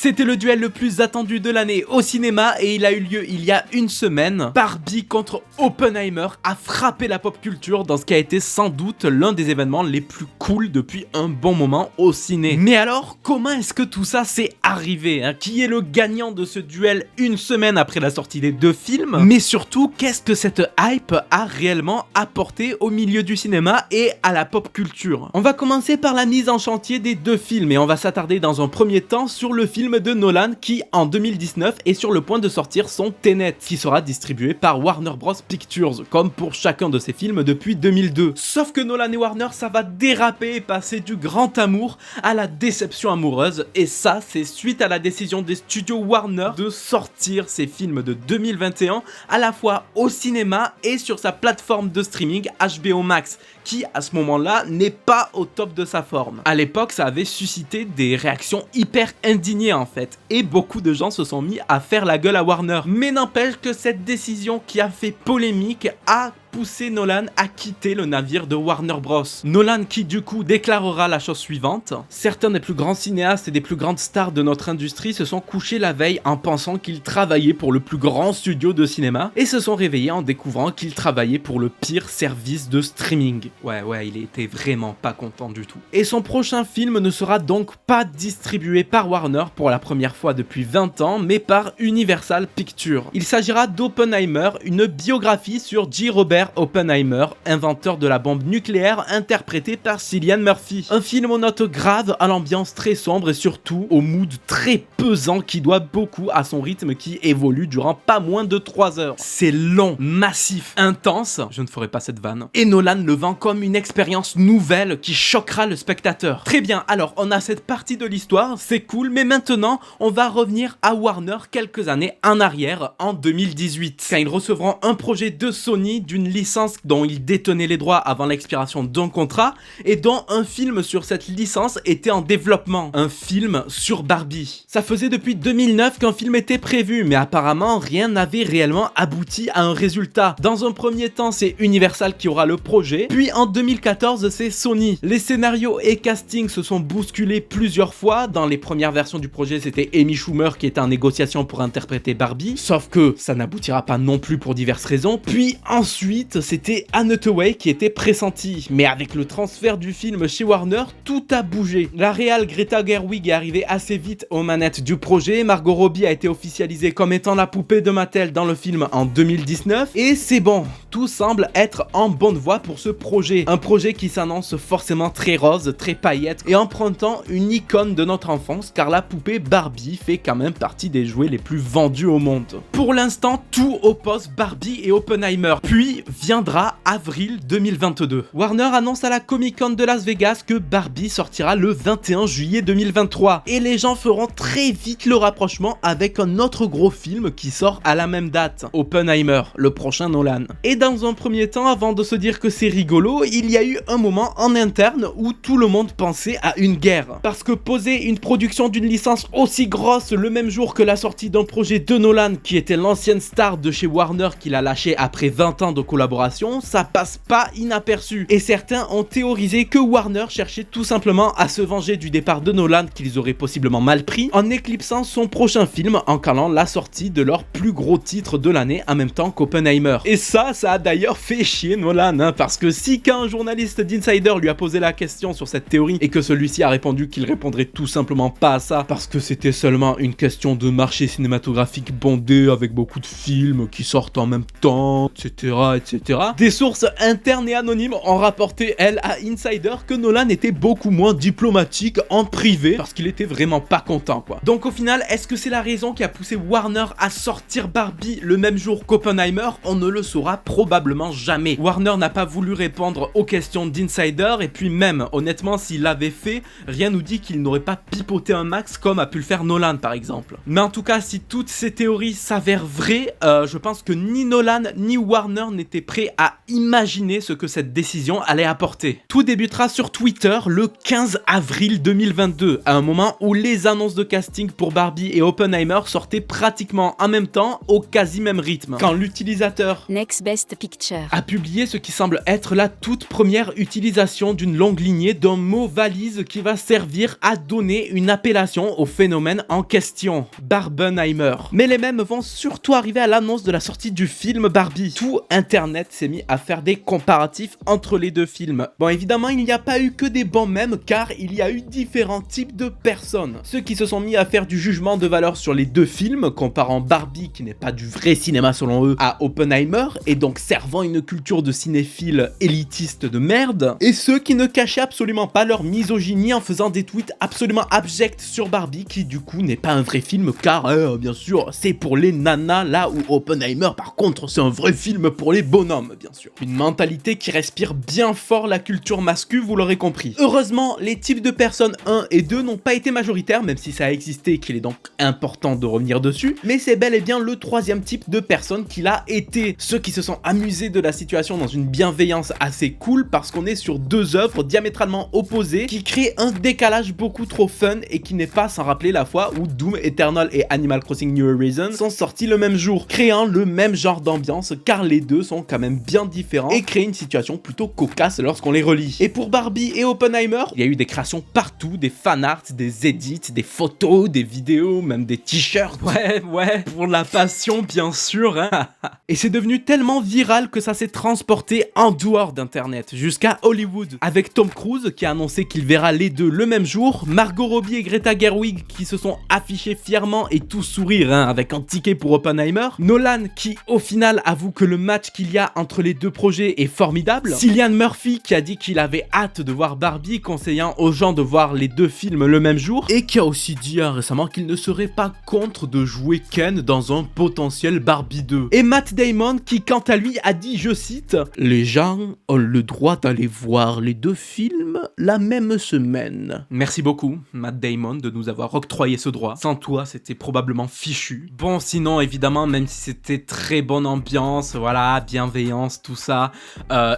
C'était le duel le plus attendu de l'année au cinéma et il a eu lieu il y a une semaine. Barbie contre Oppenheimer a frappé la pop culture dans ce qui a été sans doute l'un des événements les plus cool depuis un bon moment au ciné. Mais alors, comment est-ce que tout ça s'est arrivé hein? Qui est le gagnant de ce duel une semaine après la sortie des deux films? Mais surtout, qu'est-ce que cette hype a réellement apporté au milieu du cinéma et à la pop culture? On va commencer par la mise en chantier des deux films et on va s'attarder dans un premier temps sur le film de Nolan qui en 2019 est sur le point de sortir son Tenet qui sera distribué par Warner Bros Pictures comme pour chacun de ses films depuis 2002. Sauf que Nolan et Warner ça va déraper et passer du grand amour à la déception amoureuse et ça c'est suite à la décision des studios Warner de sortir ses films de 2021 à la fois au cinéma et sur sa plateforme de streaming HBO Max qui à ce moment-là n'est pas au top de sa forme. À l'époque ça avait suscité des réactions hyper indignées en fait et beaucoup de gens se sont mis à faire la gueule à Warner. Mais n'empêche que cette décision qui a fait polémique a poussé Nolan à quitter le navire de Warner Bros. Nolan qui du coup déclarera la chose suivante: certains des plus grands cinéastes et des plus grandes stars de notre industrie se sont couchés la veille en pensant qu'ils travaillaient pour le plus grand studio de cinéma et se sont réveillés en découvrant qu'ils travaillaient pour le pire service de streaming. Ouais, il était vraiment pas content du tout. Et son prochain film ne sera donc pas distribué par Warner pour la première fois depuis 20 ans, mais par Universal Pictures. Il s'agira d'Oppenheimer, une biographie sur J. Robert Oppenheimer, inventeur de la bombe nucléaire, interprété par Cillian Murphy. Un film aux notes graves, à l'ambiance très sombre et surtout au mood très pesant qui doit beaucoup à son rythme qui évolue durant pas moins de 3 heures. C'est long, massif, intense, je ne ferai pas cette vanne, et Nolan le vend comme une expérience nouvelle qui choquera le spectateur. Très bien, alors on a cette partie de l'histoire, c'est cool, mais maintenant on va revenir à Warner quelques années en arrière, en 2018, quand ils recevront un projet de Sony d'une licence dont ils détenaient les droits avant l'expiration d'un contrat et dont un film sur cette licence était en développement, un film sur Barbie. Ça faisait depuis 2009 qu'un film était prévu, mais apparemment rien n'avait réellement abouti à un résultat. Dans un premier temps, c'est Universal qui aura le projet, puis en 2014, c'est Sony. Les scénarios et castings se sont bousculés plusieurs fois. Dans les premières versions du projet, c'était Amy Schumer qui était en négociation pour interpréter Barbie, sauf que ça n'aboutira pas non plus pour diverses raisons. Puis ensuite, c'était Anne Hathaway qui était pressentie, mais avec le transfert du film chez Warner, tout a bougé. La réal Greta Gerwig est arrivée assez vite aux manettes du projet, Margot Robbie a été officialisée comme étant la poupée de Mattel dans le film en 2019, et c'est bon, tout semble être en bonne voie pour ce projet. Un projet qui s'annonce forcément très rose, très paillette, et empruntant une icône de notre enfance, car la poupée Barbie fait quand même partie des jouets les plus vendus au monde. Pour l'instant, tout oppose Barbie et Oppenheimer, puis viendra avril 2022. Warner annonce à la Comic-Con de Las Vegas que Barbie sortira le 21 juillet 2023 et les gens feront très vite le rapprochement avec un autre gros film qui sort à la même date, Oppenheimer, le prochain Nolan. Et dans un premier temps, avant de se dire que c'est rigolo, il y a eu un moment en interne où tout le monde pensait à une guerre. Parce que poser une production d'une licence aussi grosse le même jour que la sortie d'un projet de Nolan qui était l'ancienne star de chez Warner qu'il a lâché après 20 ans de collaboration, ça passe pas inaperçu. Et certains ont théorisé que Warner cherchait tout simplement à se venger du départ de Nolan qu'ils auraient possiblement mal pris en éclipsant son prochain film en calant la sortie de leur plus gros titre de l'année en même temps qu'Oppenheimer. Et ça a d'ailleurs fait chier Nolan, hein, parce que si quand un journaliste d'Insider lui a posé la question sur cette théorie et que celui-ci a répondu qu'il répondrait tout simplement pas à ça parce que c'était seulement une question de marché cinématographique bondé avec beaucoup de films qui sortent en même temps, etc. Des sources internes et anonymes ont rapporté, elles, à Insider que Nolan était beaucoup moins diplomatique en privé parce qu'il était vraiment pas content, quoi. Donc au final, est-ce que c'est la raison qui a poussé Warner à sortir Barbie le même jour qu'Oppenheimer? On ne le saura probablement jamais. Warner n'a pas voulu répondre aux questions d'Insider et puis même, honnêtement, s'il l'avait fait, rien nous dit qu'il n'aurait pas pipoté un max comme a pu le faire Nolan par exemple. Mais en tout cas, si toutes ces théories s'avèrent vraies, je pense que ni Nolan ni Warner n'étaient étaient prêts à imaginer ce que cette décision allait apporter. Tout débutera sur Twitter le 15 avril 2022, à un moment où les annonces de casting pour Barbie et Oppenheimer sortaient pratiquement en même temps, au quasi même rythme. Quand l'utilisateur Next Best Picture a publié ce qui semble être la toute première utilisation d'une longue lignée d'un mot valise qui va servir à donner une appellation au phénomène en question, Barbenheimer. Mais les mêmes vont surtout arriver à l'annonce de la sortie du film Barbie. Tout internet s'est mis à faire des comparatifs entre les deux films. Bon, évidemment, il n'y a pas eu que des bons mèmes car il y a eu différents types de personnes. Ceux qui se sont mis à faire du jugement de valeur sur les deux films, comparant Barbie, qui n'est pas du vrai cinéma selon eux, à Oppenheimer, et donc servant une culture de cinéphile élitiste de merde, et ceux qui ne cachaient absolument pas leur misogynie en faisant des tweets absolument abjects sur Barbie, qui du coup n'est pas un vrai film car, bien sûr, c'est pour les nanas, là où Oppenheimer, par contre, c'est un vrai film pour les bonhommes, bien sûr. Une mentalité qui respire bien fort la culture mascu, vous l'aurez compris. Heureusement, les types de personnes 1 et 2 n'ont pas été majoritaires, même si ça a existé et qu'il est donc important de revenir dessus, mais c'est bel et bien le troisième type de personne qui l'a été. Ceux qui se sont amusés de la situation dans une bienveillance assez cool parce qu'on est sur deux œuvres diamétralement opposées qui créent un décalage beaucoup trop fun et qui n'est pas sans rappeler la fois où Doom Eternal et Animal Crossing New Horizons sont sortis le même jour, créant le même genre d'ambiance car les deux sont quand même bien différents et créent une situation plutôt cocasse lorsqu'on les relie. Et pour Barbie et Oppenheimer, il y a eu des créations partout, des fanarts, des edits, des photos, des vidéos, même des t-shirts. Ouais, pour la passion bien sûr, hein. Et c'est devenu tellement viral que ça s'est transporté en dehors d'internet, jusqu'à Hollywood, avec Tom Cruise qui a annoncé qu'il verra les deux le même jour, Margot Robbie et Greta Gerwig qui se sont affichés fièrement et tous sourire, hein, avec un ticket pour Oppenheimer, Nolan qui au final avoue que le match qu'il y a entre les deux projets est formidable, Cillian Murphy qui a dit qu'il avait hâte de voir Barbie, conseillant aux gens de voir les deux films le même jour, et qui a aussi dit récemment qu'il ne serait pas contre de jouer Ken dans un potentiel Barbie 2. Et Matt Damon qui quant à lui a dit, je cite, « Les gens ont le droit d'aller voir les deux films la même semaine. » Merci beaucoup Matt Damon de nous avoir octroyé ce droit. Sans toi c'était probablement fichu. Bon sinon évidemment même si c'était très bonne ambiance, voilà, bienveillance, tout ça,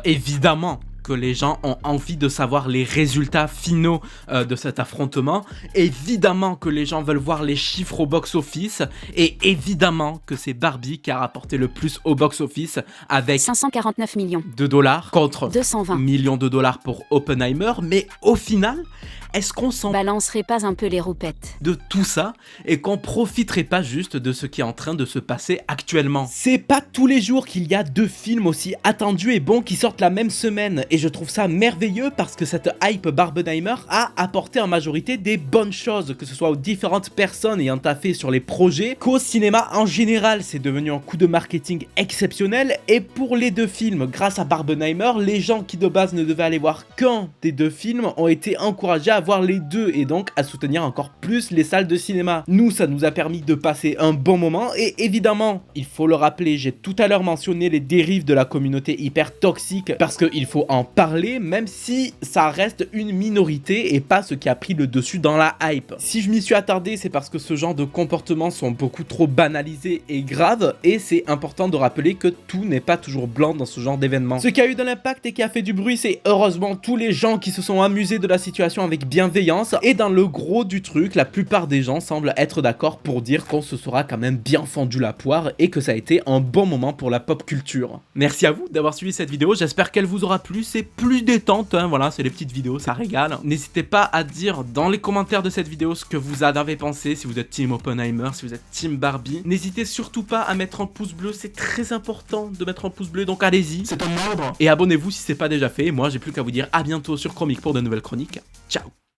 évidemment que les gens ont envie de savoir les résultats finaux de cet affrontement, évidemment que les gens veulent voir les chiffres au box-office, et évidemment que c'est Barbie qui a rapporté le plus au box-office avec 549 millions de dollars contre 220 millions de dollars pour Oppenheimer, mais au final, est-ce qu'on s'en balancerait pas un peu les roupettes de tout ça et qu'on profiterait pas juste de ce qui est en train de se passer actuellement? C'est pas tous les jours qu'il y a deux films aussi attendus et bons qui sortent la même semaine, et je trouve ça merveilleux parce que cette hype Barbenheimer a apporté en majorité des bonnes choses, que ce soit aux différentes personnes ayant taffé sur les projets qu'au cinéma en général. C'est devenu un coup de marketing exceptionnel, et pour les deux films, grâce à Barbenheimer, les gens qui de base ne devaient aller voir qu'un des deux films ont été encouragés à voir les deux et donc à soutenir encore plus les salles de cinéma. Nous, ça nous a permis de passer un bon moment, et évidemment, il faut le rappeler, j'ai tout à l'heure mentionné les dérives de la communauté hyper toxique parce qu'il faut en parler, même si ça reste une minorité et pas ce qui a pris le dessus dans la hype. Si je m'y suis attardé, c'est parce que ce genre de comportements sont beaucoup trop banalisés et graves, et c'est important de rappeler que tout n'est pas toujours blanc dans ce genre d'événement. Ce qui a eu de l'impact et qui a fait du bruit, c'est heureusement tous les gens qui se sont amusés de la situation avec bienveillance, et dans le gros du truc, la plupart des gens semblent être d'accord pour dire qu'on se sera quand même bien fendu la poire et que ça a été un bon moment pour la pop culture. Merci à vous d'avoir suivi cette vidéo, j'espère qu'elle vous aura plu, c'est plus détente, hein, voilà, c'est les petites vidéos, ça régale. N'hésitez pas à dire dans les commentaires de cette vidéo ce que vous en avez pensé, si vous êtes team Oppenheimer, si vous êtes team Barbie. N'hésitez surtout pas à mettre un pouce bleu, c'est très important de mettre un pouce bleu, donc allez-y, c'est un ordre. Et abonnez-vous si c'est pas déjà fait, moi j'ai plus qu'à vous dire à bientôt sur Chromique pour de nouvelles chroniques. Ciao.